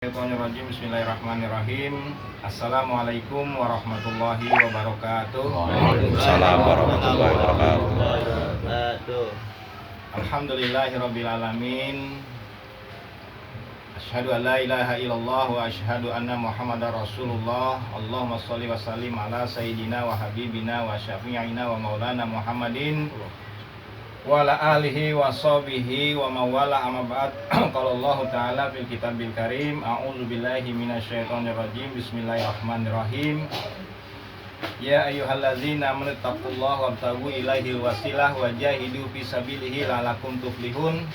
Bismillahirrahmanirrahim. Assalamualaikum warahmatullahi wabarakatuh. Waalaikumsalam warahmatullahi wabarakatuh. Alhamdulillahirabbil alamin. Asyhadu an la ilaha illallah wa asyhadu anna Muhammadar Rasulullah. Allahumma shalli wa sallim ala sayyidina wa habibina wa syafi'ina wa maulana Muhammadin wa ala alihi wa sahbihi wa mawala amma ba'd. Qala Allah Ta'ala fil kitabil karim, a'udzu billahi minasyaitonir rajim. Bismillahirrahmanirrahim. Ya ayyuhallazina amanu taqullaha wabtaghu ilaihil wasilah wajahidu fi sabilihi la'allakum tuflihun.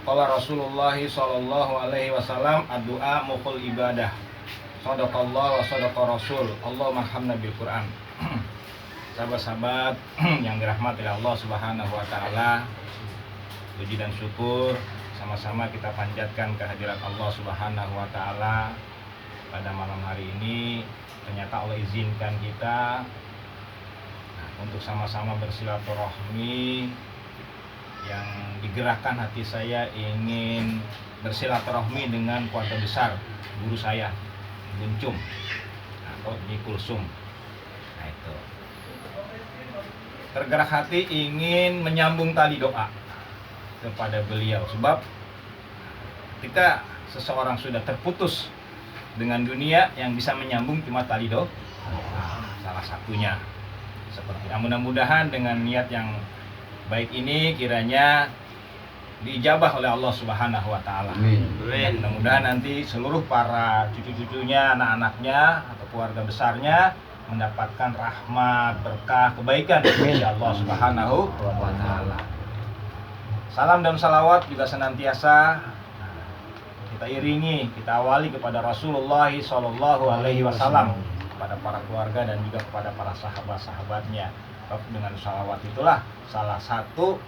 Qala Rasulullah sallallahu alaihi wasallam, ad-du'a mukhul ibadah. Shadaqallah wa shadaqa Rasul. Allahumma arhamna bil Qur'an. Sahabat-sahabat yang dirahmati oleh Allah Subhanahu wa taala, puji dan syukur sama-sama kita panjatkan kehadirat Allah Subhanahu wa taala pada malam hari ini. Ternyata Allah izinkan kita untuk sama-sama bersilaturahmi, yang digerakkan hati saya ingin bersilaturahmi dengan keluarga besar guru saya, Buncum atau Nyi Kulsum. Nah, itu tergerak hati ingin menyambung tali doa kepada beliau, sebab ketika seseorang sudah terputus dengan dunia, yang bisa menyambung cuma tali doa, salah satunya seperti. Mudah-mudahan dengan niat yang baik ini kiranya diijabah oleh Allah Subhanahu wa taala. Mudah-mudahan nanti seluruh para cucu-cucunya, anak-anaknya atau keluarga besarnya mendapatkan rahmat, berkah, kebaikan dari Allah Subhanahu wa taala. Salam dan salawat juga senantiasa kita iringi, kita awali kepada Rasulullah sallallahu alaihi wasallam, kepada para keluarga dan juga kepada para sahabat-sahabatnya. Dengan salawat itulah salah satu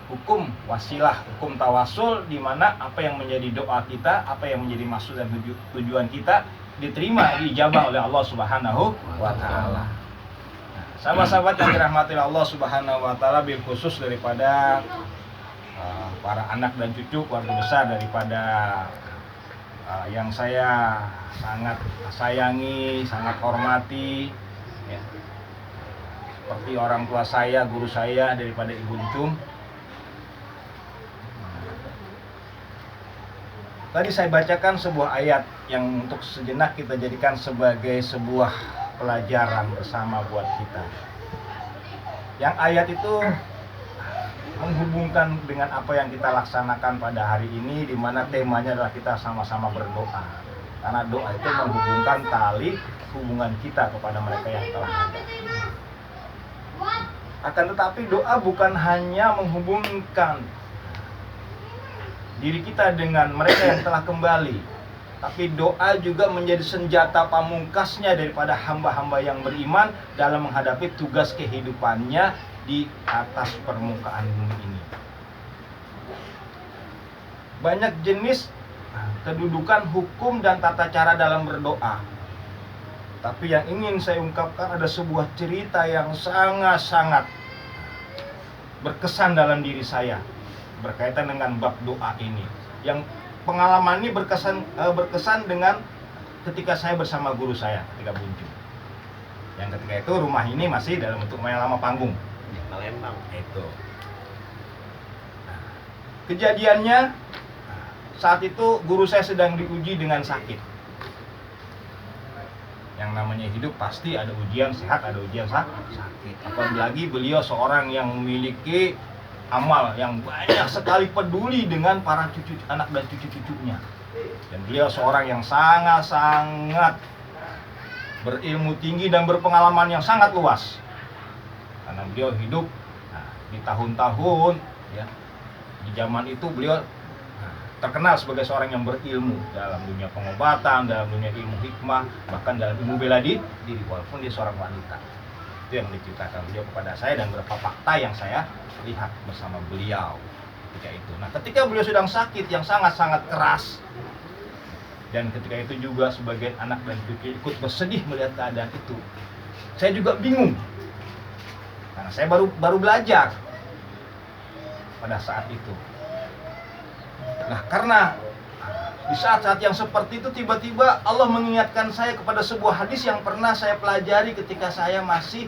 hukum wasilah, hukum tawasul, di mana apa yang menjadi doa kita, apa yang menjadi maksud dan tujuan kita diterima, diijabah oleh Allah Subhanahu wa taala. Sahabat-sahabat yang dirahmati Allah Subhanahu wa taala, bil khusus daripada para anak dan cucu keluarga besar daripada yang saya sangat sayangi, sangat hormati, ya. Seperti orang tua saya, guru saya daripada Ibu Buncum. Tadi saya bacakan sebuah ayat yang untuk sejenak kita jadikan sebagai sebuah pelajaran bersama buat kita. Yang ayat itu menghubungkan dengan apa yang kita laksanakan pada hari ini, di mana temanya adalah kita sama-sama berdoa. Karena doa itu menghubungkan tali hubungan kita kepada mereka yang telah ada. Akan tetapi doa bukan hanya menghubungkan diri kita dengan mereka yang telah kembali, tapi doa juga menjadi senjata pamungkasnya daripada hamba-hamba yang beriman dalam menghadapi tugas kehidupannya di atas permukaan bumi ini. Banyak jenis kedudukan, hukum, dan tata cara dalam berdoa. Tapi yang ingin saya ungkapkan ada sebuah cerita yang sangat-sangat berkesan dalam diri saya berkaitan dengan bab doa ini. Yang pengalaman ini berkesan dengan ketika saya bersama guru saya ketika Buncum. Yang ketika itu rumah ini masih dalam bentuk lama panggung. Palembang itu. Kejadiannya saat itu guru saya sedang diuji dengan sakit. Yang namanya hidup pasti ada ujian sehat, ada ujian sakit. Apalagi beliau seorang yang memiliki amal yang banyak sekali, peduli dengan para anak dan cucu-cucunya. Dan beliau seorang yang sangat-sangat berilmu tinggi dan berpengalaman yang sangat luas. Karena beliau hidup di tahun-tahun, ya, di zaman itu beliau terkenal sebagai seorang yang berilmu dalam dunia pengobatan, dalam dunia ilmu hikmah, bahkan dalam ilmu bela diri, walaupun dia seorang wanita. Itu yang diceritakan beliau kepada saya dan beberapa fakta yang saya lihat bersama beliau ketika itu. Nah, ketika beliau sedang sakit yang sangat-sangat keras, dan ketika itu juga sebagian anak dan cucu ikut bersedih melihat keadaan itu, saya juga bingung karena saya baru belajar pada saat itu. Nah, karena Di saat-saat yang seperti itu tiba-tiba Allah mengingatkan saya kepada sebuah hadis yang pernah saya pelajari ketika saya masih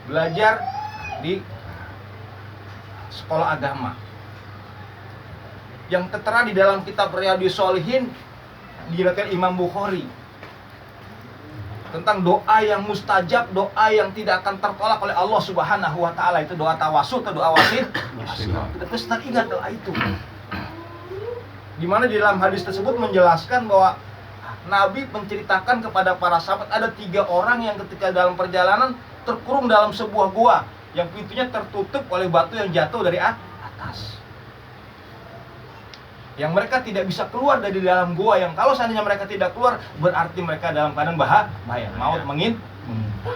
belajar di sekolah agama, yang tertera di dalam kitab Riyadhus Shalihin diriwayatkan Imam Bukhari tentang doa yang mustajab, doa yang tidak akan tertolak oleh Allah Subhanahu wa taala. Itu doa tawasul atau doa wasil. Kita terus ingat doa itu. Di mana di dalam hadis tersebut menjelaskan bahwa Nabi menceritakan kepada para sahabat ada 3 orang yang ketika dalam perjalanan terkurung dalam sebuah gua yang pintunya tertutup oleh batu yang jatuh dari atas. Yang mereka tidak bisa keluar dari dalam gua, yang kalau seandainya mereka tidak keluar berarti mereka dalam keadaan bahaya, maut mengintai.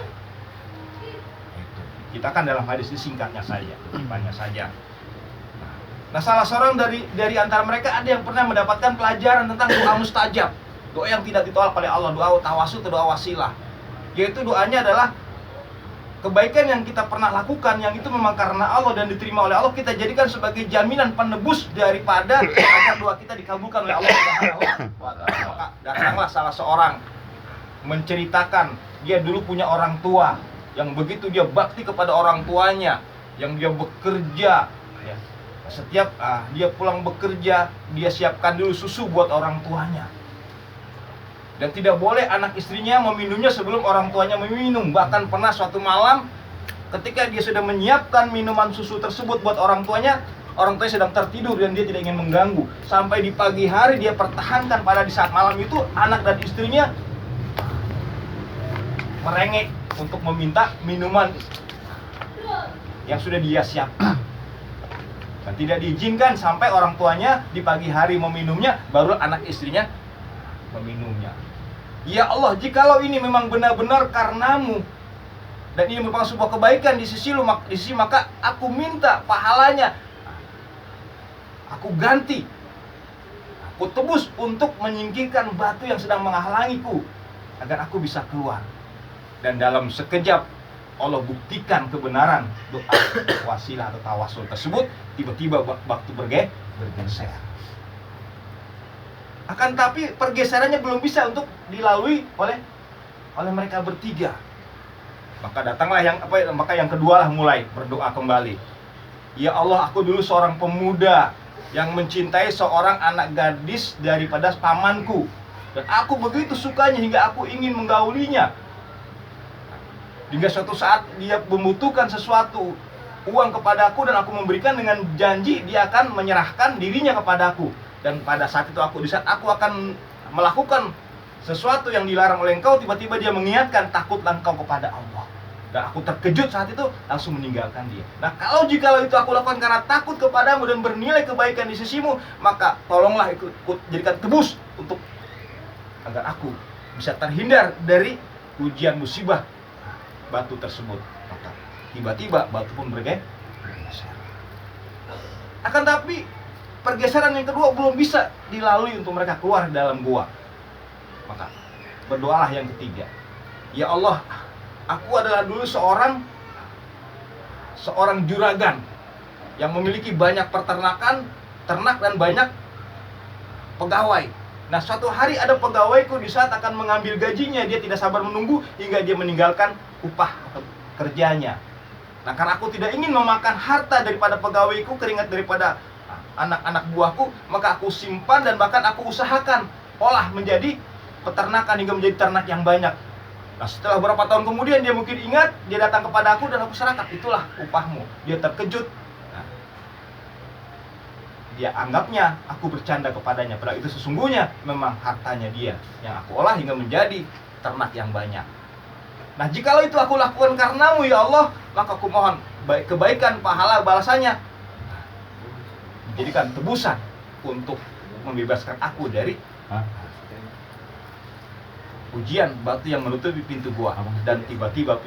Kita kan dalam hadis ini singkatnya saja, kutipannya saja. Nah, salah seorang dari antara mereka ada yang pernah mendapatkan pelajaran tentang doa mustajab, doa yang tidak ditolak oleh Allah, doa tawasul atau doa wasilah. Yaitu doanya adalah kebaikan yang kita pernah lakukan yang itu memang karena Allah dan diterima oleh Allah, kita jadikan sebagai jaminan penebus daripada agar doa kita dikabulkan oleh Allah Subhanahu wa taala. Maka datanglah salah seorang menceritakan dia dulu punya orang tua yang begitu dia bakti kepada orang tuanya, yang dia bekerja ya. Setiap dia pulang bekerja, dia siapkan dulu susu buat orang tuanya. Dan tidak boleh anak istrinya meminumnya sebelum orang tuanya meminum. Bahkan pernah suatu malam ketika dia sudah menyiapkan minuman susu tersebut buat orang tuanya sedang tertidur dan dia tidak ingin mengganggu. Sampai di pagi hari dia pertahankan, pada di saat malam itu anak dan istrinya merengek untuk meminta minuman yang sudah dia siapkan. Dan tidak diizinkan sampai orang tuanya di pagi hari meminumnya, baru anak istrinya meminumnya. Ya Allah, jikalau ini memang benar-benar karenamu dan ini merupakan sebuah kebaikan di sisi maka aku minta pahalanya. Aku ganti, aku tebus untuk menyingkirkan batu yang sedang menghalangiku agar aku bisa keluar. Dan dalam sekejap Allah buktikan kebenaran doa wasilah atau tawasul tersebut. Tiba-tiba waktu bergeser. Akan tapi pergeserannya belum bisa untuk dilalui oleh mereka bertiga. Maka datanglah yang kedua lah mulai berdoa kembali. Ya Allah, aku dulu seorang pemuda yang mencintai seorang anak gadis daripada pamanku, dan aku begitu sukanya hingga aku ingin menggaulinya. Hingga suatu saat dia membutuhkan sesuatu uang kepadaku dan aku memberikan dengan janji dia akan menyerahkan dirinya kepadaku. Dan pada saat itu di saat aku akan melakukan sesuatu yang dilarang oleh engkau, tiba-tiba dia mengingatkan, takutlah engkau kepada Allah. Dan aku terkejut saat itu, langsung meninggalkan dia. Nah, jikalau itu aku lakukan karena takut kepadamu dan bernilai kebaikan di sisimu, maka tolonglah ikut jadikan tebus untuk agar aku bisa terhindar dari ujian musibah batu tersebut. Maka tiba-tiba batu pun bergeser. Akan tapi pergeseran yang kedua belum bisa dilalui untuk mereka keluar dalam gua. Maka berdoalah yang ketiga. Ya Allah, aku adalah dulu seorang juragan yang memiliki banyak peternakan, ternak dan banyak pegawai. Nah, suatu hari ada pegawaiku di saat akan mengambil gajinya, dia tidak sabar menunggu hingga dia meninggalkan upah atau kerjanya. Nah, karena aku tidak ingin memakan harta daripada pegawaiku, keringat daripada anak-anak buahku, maka aku simpan dan bahkan aku usahakan olah menjadi peternakan hingga menjadi ternak yang banyak. Nah, setelah beberapa tahun kemudian dia mungkin ingat, dia datang kepada aku dan aku serahkan, itulah upahmu. Dia terkejut. Nah, dia anggapnya aku bercanda kepadanya, padahal itu sesungguhnya memang hartanya dia yang aku olah hingga menjadi ternak yang banyak. Nah, jikalau itu aku lakukan karenamu ya Allah, maka aku mohon kebaikan pahala balasannya jadikan tebusan untuk membebaskan aku dari ujian batu yang menutupi pintu gua. Dan tiba-tiba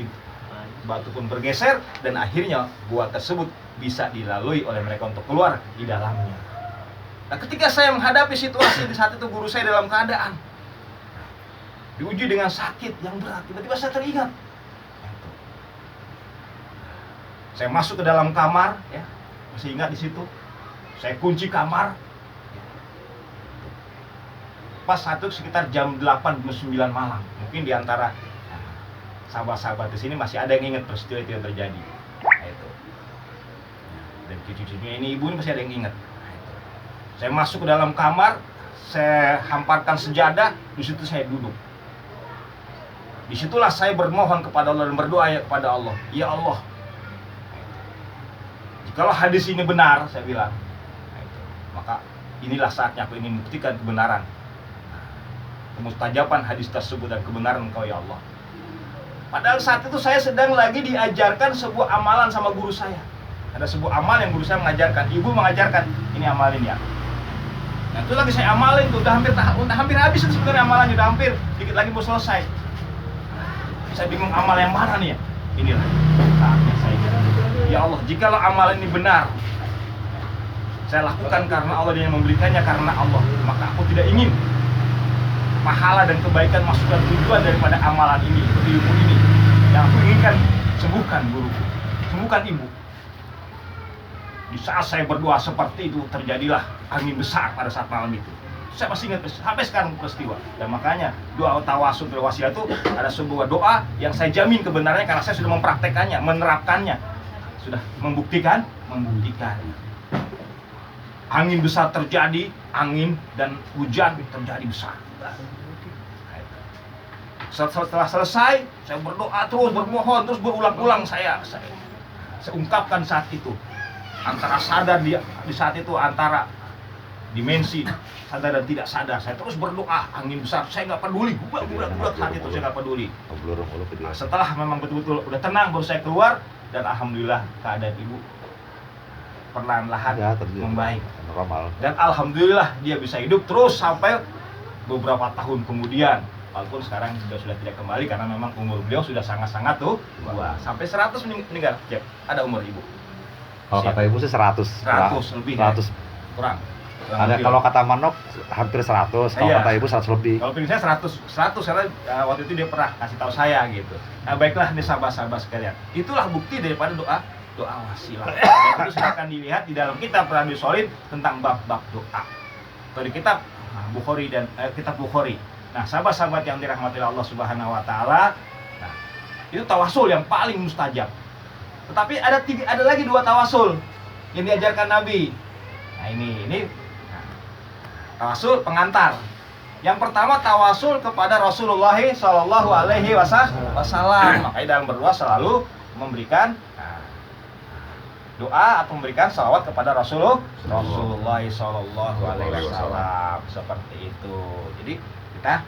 batu pun bergeser dan akhirnya gua tersebut bisa dilalui oleh mereka untuk keluar di dalamnya. Nah, ketika saya menghadapi situasi di saat itu, guru saya dalam keadaan diuji dengan sakit yang berat, tiba-tiba saya teringat. Saya masuk ke dalam kamar, ya, masih ingat di situ. Saya kunci kamar, pas satu sekitar jam 8 9 malam. Mungkin di antara sahabat-sahabat di sini masih ada yang ingat peristiwa itu yang terjadi. Nah, itu. Dan cucu-cucunya ini ibu ini masih ada yang ingat. Nah, itu. Saya masuk ke dalam kamar, saya hamparkan sejadah, di situ saya duduk. Disitulah saya bermohon kepada Allah dan berdoa kepada Allah. Ya Allah, jikalau hadis ini benar, saya bilang, maka inilah saatnya aku ingin buktikan kebenaran, kemustajaban hadis tersebut dan kebenaran Engkau ya Allah. Padahal saat itu saya sedang lagi diajarkan sebuah amalan sama guru saya. Ada sebuah amal yang guru saya mengajarkan, ibu mengajarkan, ini amalin ya. Nah itu lagi saya amalin tuh, udah hampir habis sebenarnya amalannya, udah hampir, dikit lagi mau selesai. Saya bingung amal yang mana nih ya. Inilah saatnya saya. Ya Allah, jikalau amal ini benar, saya lakukan karena Allah yang memberikannya karena Allah, maka aku tidak ingin pahala dan kebaikan masukkan tujuan daripada amalan ini, ilmu ini. Yang aku inginkan, sembuhkan guruku, sembuhkan ibu. Di saat saya berdoa seperti itu, terjadilah angin besar pada saat malam itu. Saya masih ingat sampai sekarang peristiwa. Dan makanya doa tawasul bil wasilah itu ada sebuah doa yang saya jamin kebenarannya karena saya sudah mempraktekannya, menerapkannya, sudah membuktikan. Angin besar terjadi, angin dan hujan terjadi besar. Setelah selesai, saya berdoa terus, bermohon terus, berulang-ulang saya ungkapkan saat itu. Antara sadar di saat itu, antara dimensi sadar dan tidak sadar, saya terus berdoa. Angin besar, saya nggak peduli, bulat saat itu saya nggak peduli. Nah, setelah memang betul-betul udah tenang, baru saya keluar dan alhamdulillah keadaan ibu perlahan-lahan membaik. Dan alhamdulillah dia bisa hidup terus sampai beberapa tahun kemudian. Walaupun sekarang sudah tidak kembali karena memang umur beliau sudah sangat-sangat tua. Sampai 100 meninggal. Ada umur ibu. Kalau kata ibu sih 100 lebih 100 kurang ada lebih. kalau kata Manok hampir 100, kalau Iya. kata ibu 100 lebih. Kalau pilih saya 100 karena waktu itu dia pernah kasih tahu saya gitu. Nah baiklah nih sahabat-sahabat sekalian, itulah bukti daripada doa wasilah. Dan itu silakan dilihat di dalam kitab Radius Solid tentang bab-bab doa. Atau di kitab Bukhari dan kitab Bukhari. Nah sahabat-sahabat yang dirahmati Allah Subhanahu Wa Taala, nah itu tawasul yang paling mustajab. Tetapi ada lagi 2 tawasul yang diajarkan Nabi. Nah ini tawasul pengantar. Yang pertama tawasul kepada Rasulullah Shallallahu Alaihi Wasallam. Makanya dalam berdoa selalu memberikan doa atau memberikan salawat kepada Rasulullah Shallallahu Alaihi Wasallam, seperti itu. Jadi kita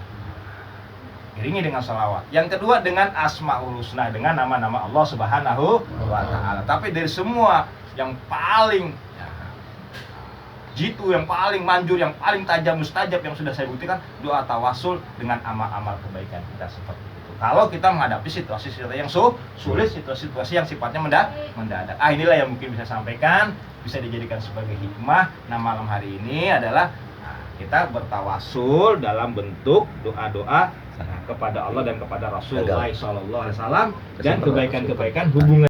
iringi dengan salawat. Yang kedua dengan Asmaul Husna, dengan nama-nama Allah Subhanahu Wa Taala. Tapi dari semua yang paling jitu, yang paling manjur, yang paling tajam mustajab yang sudah saya buktikan, doa tawasul dengan amal-amal kebaikan kita seperti itu. Kalau kita menghadapi situasi-situasi yang sulit, situasi-situasi yang sifatnya mendadak. Inilah yang mungkin bisa sampaikan, bisa dijadikan sebagai hikmah. Nah malam hari ini adalah kita bertawasul dalam bentuk doa-doa kepada Allah dan kepada Rasulullah SAW dan kebaikan-kebaikan hubungan